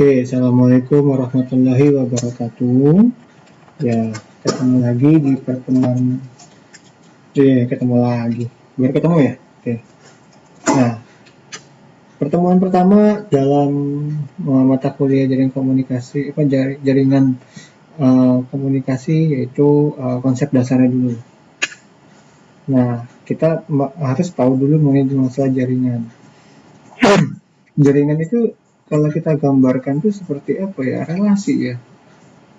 Oke, Assalamualaikum warahmatullahi wabarakatuh. Ya, ketemu lagi di pertemuan. Ketemu lagi. Biar ketemu ya. Oke. Nah, pertemuan pertama dalam mata kuliah jaringan komunikasi, jaringan komunikasi yaitu konsep dasarnya dulu. Nah, kita harus tahu dulu mengenai masalah jaringan. Jaringan itu kalau kita gambarkan itu seperti apa ya? Relasi ya.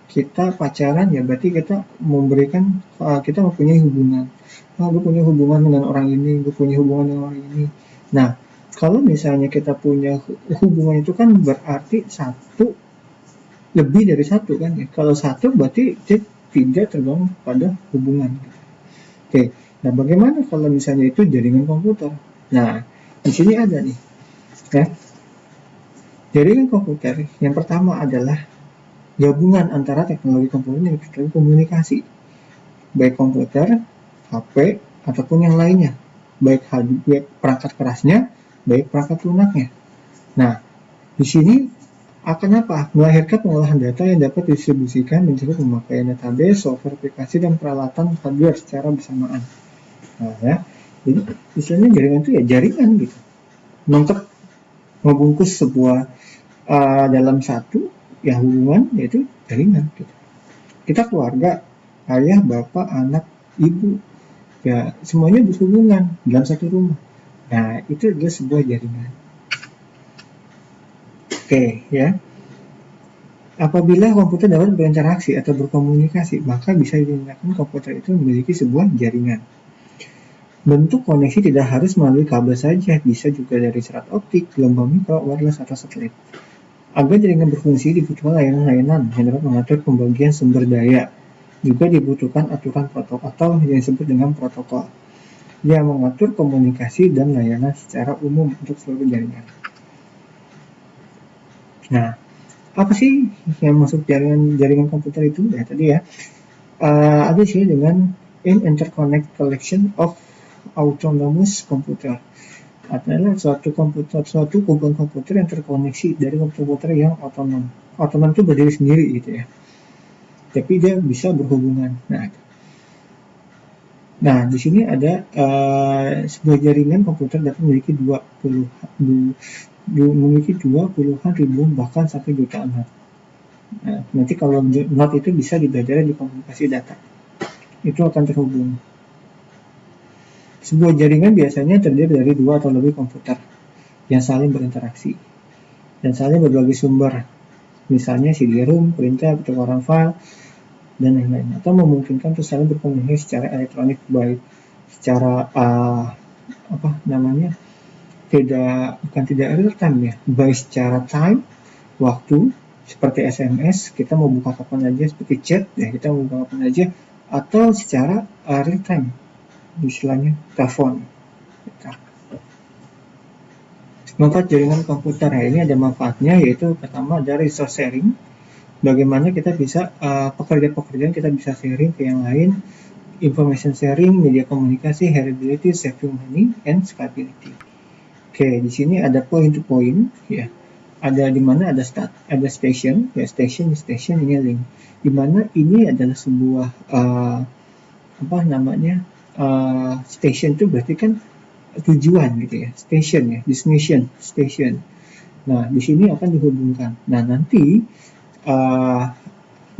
Kita pacaran ya berarti kita memberikan kita mempunyai hubungan. Gue punya hubungan dengan orang ini, gue punya hubungan dengan orang ini. Nah, kalau misalnya kita punya hubungan itu kan berarti satu lebih dari satu kan ya. Kalau satu berarti dia tidak tergantung pada hubungan. Oke, nah bagaimana kalau misalnya itu jaringan komputer? Nah, di sini ada nih, ya. Jaringan komputer yang pertama adalah gabungan antara teknologi komputer dan teknologi komunikasi, baik komputer, HP, ataupun yang lainnya, baik hardware perangkat kerasnya, baik perangkat lunaknya. Nah, di sini akan apa? Melahirkan pengolahan data yang dapat didistribusikan menjadi pemakaian database, software aplikasi, dan peralatan hardware secara bersamaan. Nah, ya, jadi istilahnya jaringan itu ya jaringan gitu, membungkus sebuah dalam satu ya hubungan yaitu jaringan gitu. Kita keluarga, ayah, bapak, anak, ibu, ya semuanya berhubungan dalam satu rumah. Nah, itu adalah sebuah jaringan. Oke, ya. Apabila komputer dapat berinteraksi atau berkomunikasi, maka bisa dinyatakan komputer itu memiliki sebuah jaringan. Bentuk koneksi tidak harus melalui kabel saja, bisa juga dari serat optik, gelombang mikro, wireless, atau satelit. Agar jaringan berfungsi dibutuhkan layanan-layanan yang dapat mengatur pembagian sumber daya. Juga dibutuhkan aturan protokol atau yang disebut dengan protokol yang mengatur komunikasi dan layanan secara umum untuk seluruh jaringan. Nah, apa sih yang masuk jaringan komputer itu? Ya tadi ya, ada sih dengan interconnect collection of autonomous computer. Adalah suatu kumpulan komputer yang terkoneksi dari komputer yang otonom. Otonom itu berdiri sendiri gitu ya. Tapi dia bisa berhubungan. Nah, di sini ada sebuah jaringan komputer dapat memiliki 20-an ribuan bahkan sampai jutaan not. Nah, nanti kalau not itu bisa dipelajari di komunikasi data. Itu akan terhubung. Sebuah jaringan biasanya terdiri dari 2 atau lebih komputer yang saling berinteraksi dan saling berbagi sumber, misalnya CD-ROM, printer, pertukaran file, dan lain-lain, atau memungkinkan untuk saling berkomunikasi secara elektronik baik secara tidak real time ya, baik secara time, waktu, seperti SMS, kita mau buka kapan aja, seperti chat ya, kita mau buka kapan aja, atau secara real time, istilahnya telepon. Manfaat jaringan komputer ya, ini ada manfaatnya, yaitu pertama ada resource sharing. Bagaimana kita bisa pekerjaan kita bisa sharing ke yang lain, information sharing, media komunikasi, reliability, saving money, and scalability. Oke, di sini ada point to point ya. Ada di mana ada station ya, station ini link. Di mana ini adalah sebuah station itu berarti kan tujuan gitu ya, station ya, destination station. Nah, di sini akan dihubungkan. Nah, nanti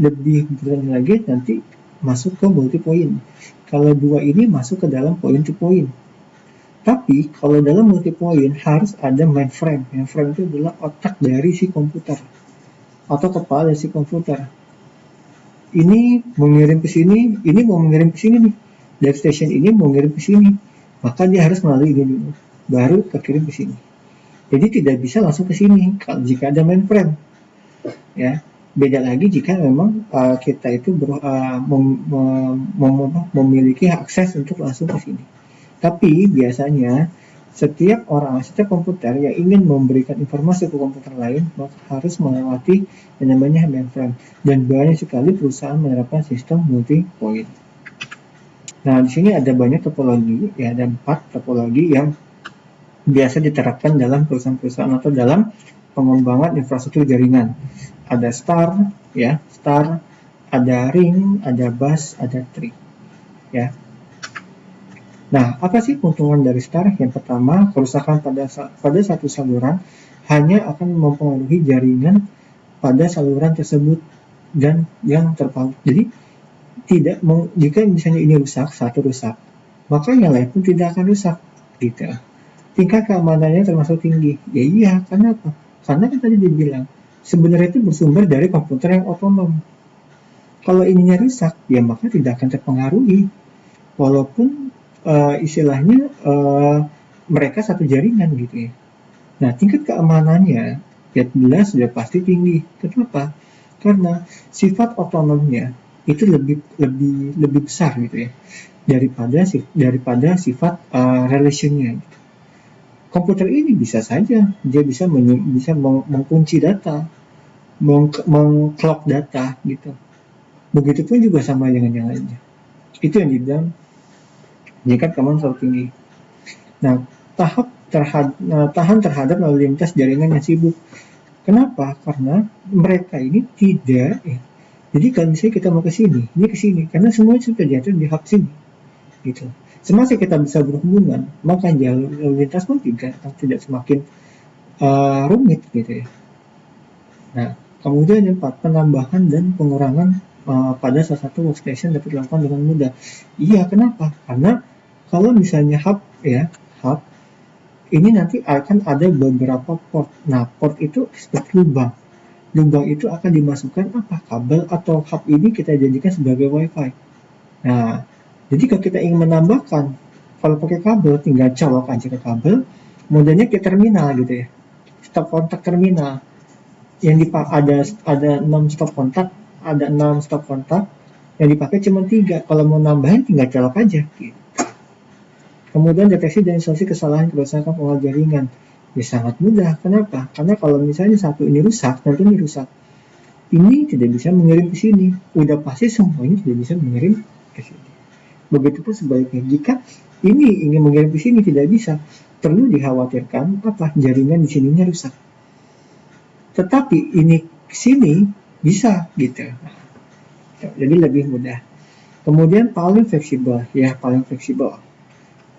lebih berat lagi nanti masuk ke multi point. Kalau dua ini masuk ke dalam point to point. Tapi kalau dalam multi point harus ada mainframe. Mainframe itu adalah otak dari si komputer atau kepala dari si komputer. Ini mengirim ke sini, ini mau mengirim ke sini nih. Dari station ini mau mengirim ke sini. Maka dia harus melalui ini dulu, baru kekirim ke sini. Jadi tidak bisa langsung ke sini jika ada mainframe. Ya, beda lagi jika memang kita itu memiliki akses untuk langsung ke sini. Tapi biasanya setiap komputer yang ingin memberikan informasi ke komputer lain maka harus melewati yang namanya mainframe, dan banyak sekali perusahaan menerapkan sistem multi point. Nah, di sini ada banyak topologi, ya ada 4 topologi yang biasa diterapkan dalam perusahaan-perusahaan atau dalam pengembangan infrastruktur jaringan. Ada star, ya, star, ada ring, ada bus, ada tree, ya. Nah, apa sih keuntungan dari star? Yang pertama, kerusakan pada satu saluran hanya akan mempengaruhi jaringan pada saluran tersebut dan yang terpaut. Jadi, jika misalnya ini rusak, satu rusak, maka yang lain pun tidak akan rusak, gitu. Tingkat keamanannya termasuk tinggi. Ya iya, karena apa? Karena kan tadi dibilang, sebenarnya itu bersumber dari komputer yang otonom. Kalau ininya rusak, ya maka tidak akan terpengaruhi. Walaupun istilahnya mereka satu jaringan gitu ya. Nah, tingkat keamanannya ya jelas sudah pasti tinggi. Kenapa? Karena sifat otonomnya itu lebih besar gitu ya daripada sifat relationnya. Komputer ini bisa saja dia bisa mengunci data, mengclock data gitu. Begitupun juga sama dengan yang lainnya. Itu yang dibilang jika keamanan terlalu tinggi. Nah, tahan terhadap lalu lintas jaringan yang sibuk. Kenapa? Karena mereka ini tidak. Jadi kalau misalnya kita mau ke sini, ini ke sini, karena semuanya sudah diatur di hub sini, gitu. Semasa kita bisa berhubungan, maka jalur lalu lintas pun tidak semakin rumit, gitu ya. Nah, kemudian yang keempat, penambahan dan pengurangan pada salah satu workstation dapat dilakukan dengan mudah. Iya, kenapa? Karena kalau misalnya hub, ini nanti akan ada beberapa port. Nah, port itu seperti lubang. Lubang itu akan dimasukkan kabel atau hub ini kita jadikan sebagai wifi. Nah, jadi kalau kita ingin menambahkan, kalau pakai kabel tinggal colok aja ke kabel, modelnya ke terminal gitu ya. Stop kontak terminal. Yang ada 6 stop kontak, yang dipakai cuma 3. Kalau mau nambahin tinggal colok aja gitu. Kemudian deteksi dan isolasi kesalahan kerusakan pengelola jaringan. Ya sangat mudah. Kenapa? Karena kalau misalnya satu ini rusak, nanti ini rusak. Ini tidak bisa mengirim ke sini. Udah pasti semuanya tidak bisa mengirim ke sini. Begitupun sebaliknya. Jika ini ingin mengirim ke sini tidak bisa, perlu dikhawatirkan jaringan di sininya rusak. Tetapi ini ke sini bisa gitu. Jadi lebih mudah. Kemudian paling fleksibel.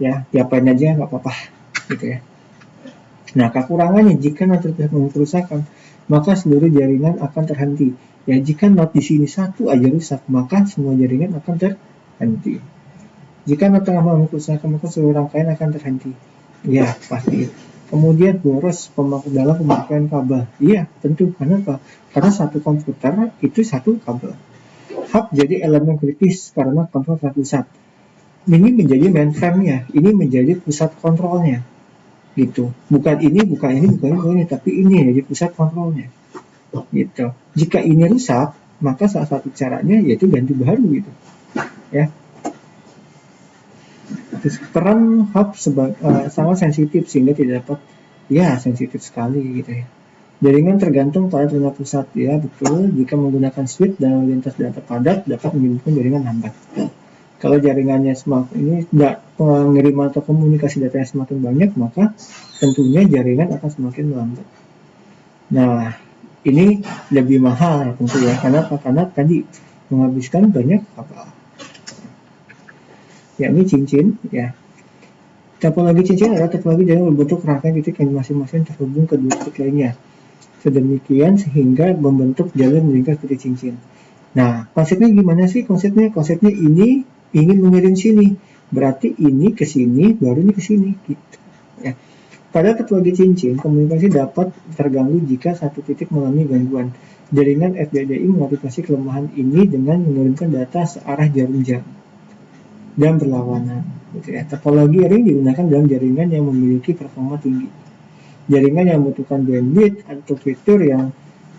Ya diapain aja nggak apa-apa gitu ya. Nah, kekurangannya jika not terjadi kerusakan, maka seluruh jaringan akan terhenti. Ya, jika not di sini satu aja rusak, maka semua jaringan akan terhenti. Jika not tengah mengalami kerusakan, maka seluruh rangkaian akan terhenti. Ya, pasti. Kemudian boros dalam pemakaian kabel. Iya, tentu. Kenapa? Karena satu komputer itu satu kabel. Hub jadi elemen kritis karena kontrol terpusat. Ini menjadi mainframe-nya, ini menjadi pusat kontrolnya, gitu. Bukan ini, tapi ini jadi pusat kontrolnya, gitu. Jika ini rusak, maka salah satu caranya yaitu ganti baru, gitu, ya. Terus peran hub sangat sensitif sehingga tidak dapat, ya sensitif sekali, gitu ya. Jaringan tergantung pada terminal pusat, ya betul. Jika menggunakan switch dan lintas data padat dapat menyebabkan jaringan lambat. Kalau jaringannya pengiriman atau komunikasi data yang semakin banyak, maka tentunya jaringan akan semakin melambat. Nah, ini lebih mahal ya tentu ya. Kenapa? Karena tadi menghabiskan banyak kabel. Ya, ini cincin ya. Topologi cincin adalah topologi jaringan berbentuk rangkaian titik yang masing-masing terhubung ke dua titik lainnya. Sedemikian sehingga membentuk jalur melingkar titik cincin. Nah, konsepnya gimana sih? Konsepnya ini ingin mengirim sini, berarti ini ke sini, baru ini ke sini, gitu. Ya. Pada topologi cincin, komunikasi dapat terganggu jika satu titik mengalami gangguan. Jaringan FDDI mengantisipasi kelemahan ini dengan mengirimkan data searah jarum jam dan berlawanan. Gitu ya. Topologi ring digunakan dalam jaringan yang memiliki performa tinggi. Jaringan yang membutuhkan bandwidth atau fitur yang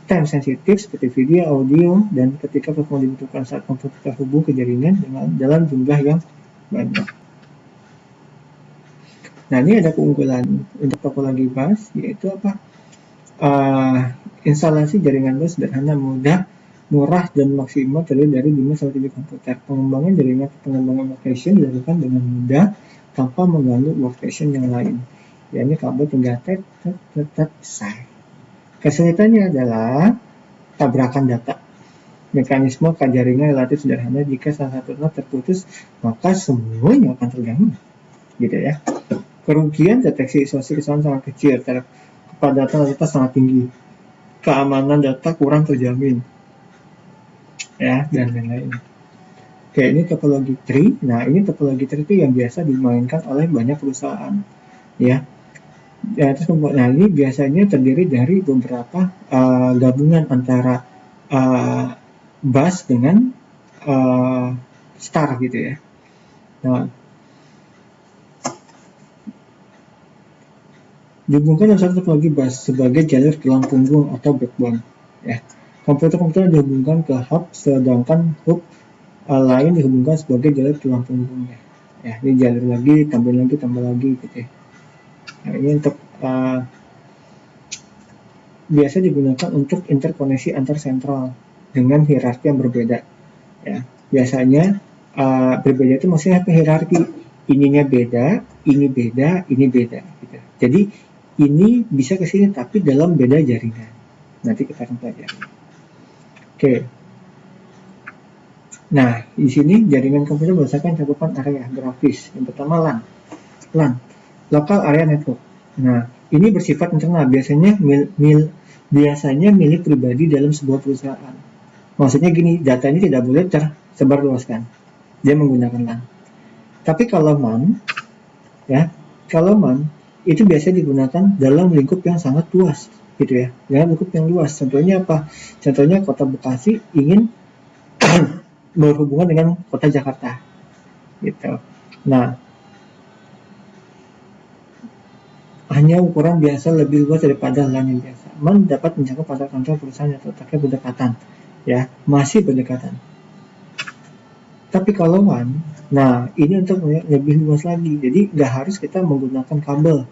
time sensitif seperti video, audio, dan ketika performa dibutuhkan saat komputer terhubung ke jaringan dalam jumlah yang banyak. Nah, ini ada keunggulan untuk topologi bus, yaitu instalasi jaringan bus sederhana, mudah, murah, dan maksimal terdiri dari 5-7 komputer. Pengembangan workstation dilakukan dengan mudah tanpa mengganggu workstation yang lain. Ya, ini kabel tinggal tetap selesai. Kesulitannya adalah tabrakan data. Mekanisme jaringan relatif sederhana, jika salah satu node terputus, maka semuanya akan terganggu. Gitu ya. Kerugian deteksi isolasi kesalahan sangat kecil, kepadatan data sangat tinggi, keamanan data kurang terjamin, ya, dan lain-lain. Oke, ini topologi tree. Nah, ini topologi tree itu yang biasa dimainkan oleh banyak perusahaan, ya. Nah, ini biasanya terdiri dari beberapa gabungan antara bus dengan star gitu ya. Nah, dihubungkan dalam satu topologi bus sebagai jalur tulang punggung atau backbone. Ya. Komputer-komputer dihubungkan ke hub, sedangkan hub lain dihubungkan sebagai jalur tulang punggungnya. Ya, ini jalur lagi, tambah lagi gitu ya. Nah, ini untuk biasa digunakan untuk interkoneksi antar sentral dengan hierarki yang berbeda. Ya, biasanya berbeda itu maksudnya apa? Hierarki ininya beda, ini beda, ini beda. Gitu. Jadi ini bisa ke sini tapi dalam beda jaringan. Nanti kita akan pelajari. Oke. Nah, di sini jaringan komputer berdasarkan cakupan area grafis. Yang pertama LAN, Local Area Network. Nah, ini bersifat internal, biasanya milik pribadi dalam sebuah perusahaan. Maksudnya gini, datanya tidak boleh tersebarluaskan. Dia menggunakan LAN. Tapi kalau MAN, ya, itu biasanya digunakan dalam lingkup yang sangat luas, gitu ya. Dalam lingkup yang luas. Contohnya apa? Contohnya Kota Bekasi ingin berhubungan dengan Kota Jakarta, gitu. Nah, hanya ukuran biasa lebih luas daripada LAN yang biasa. MAN dapat mencakup pada kantor perusahaan yang letaknya berdekatan, ya, masih berdekatan. Tapi kalau WAN, nah ini untuk lebih luas lagi. Jadi nggak harus kita menggunakan kabel.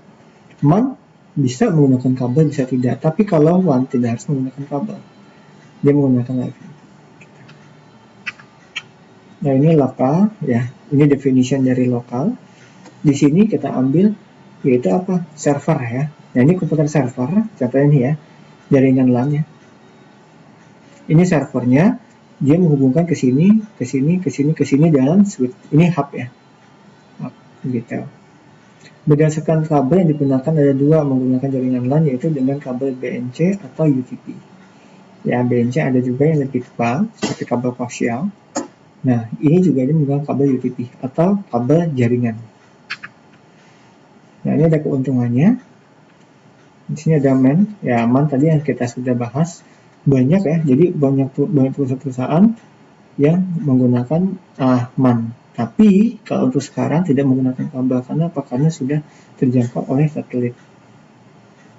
MAN bisa menggunakan kabel, bisa tidak. Tapi kalau WAN tidak harus menggunakan kabel, dia menggunakan Wi-Fi. Nah ini lokal, ya. Ini definition dari lokal. Di sini kita ambil yaitu apa? Server ya. Nah ini komputer server, contohnya ini ya, jaringan LAN ya. Ini servernya, dia menghubungkan ke sini dalam switch. Ini hub ya, hub, gitu. Berdasarkan kabel yang digunakan ada dua menggunakan jaringan LAN, yaitu dengan kabel BNC atau UTP. Ya, BNC ada juga yang lebih tebal seperti kabel koaksial. Nah ini juga dia menggunakan kabel UTP atau kabel jaringan. Nah ini ada keuntungannya. Di sini ada MAN, ya MAN tadi yang kita sudah bahas banyak ya. Jadi banyak perusahaan yang menggunakan MAN. Tapi kalau untuk sekarang tidak menggunakan kabel karena apa? Karena sudah terjangkau oleh satelit.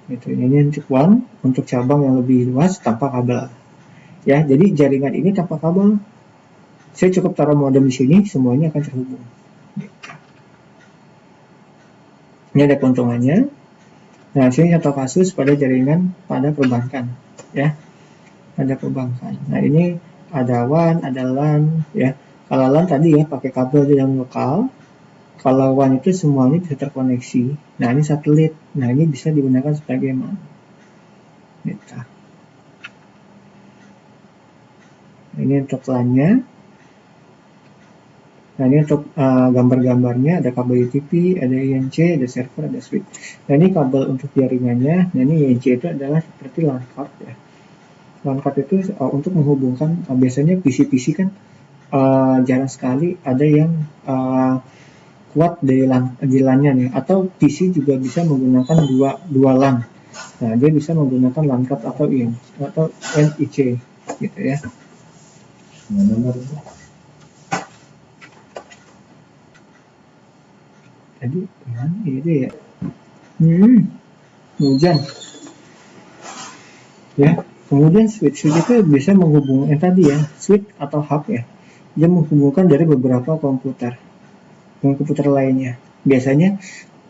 Itu ini untuk WAN, untuk cabang yang lebih luas tanpa kabel. Ya, jadi jaringan ini tanpa kabel. Saya cukup taruh modem di sini, semuanya akan terhubung. Ini ada keuntungannya. Nah, sini contoh kasus pada jaringan pada perbankan, ya. Ada perbankan. Nah, ini ada WAN, ada LAN, ya. Kalau LAN tadi ya pakai kabel di dalam lokal. Kalau WAN itu semuanya bisa terkoneksi. Nah, ini satelit. Nah, ini bisa digunakan sebagai MAN. Gitu. Ini untuk LAN-nya. Nah ini untuk gambar-gambarnya, ada kabel UTP, ada INC, ada server, ada switch. Nah ini kabel untuk jaringannya. Nah ini INC itu adalah seperti LAN card ya. LAN card itu untuk menghubungkan, biasanya PC-PC kan jarang sekali ada yang kuat di LAN-nya nih. Atau PC juga bisa menggunakan dua LAN. Nah dia bisa menggunakan LAN card atau INC atau NIC gitu ya. Tadi mana itu ya? Hujan. Ya, kemudian switch itu bisa menghubungkan tadi ya, switch atau hub ya. Dia menghubungkan dari beberapa komputer dengan komputer lainnya. Biasanya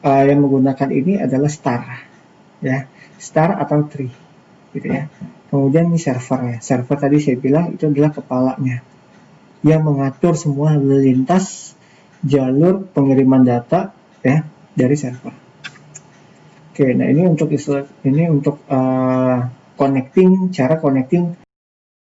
yang menggunakan ini adalah star, ya, star atau tree, gitu ya. Kemudian ini server ya. Server tadi saya bilang itu adalah kepalanya yang mengatur semua lintas jalur pengiriman data ya dari server. Oke, nah ini untuk cara connecting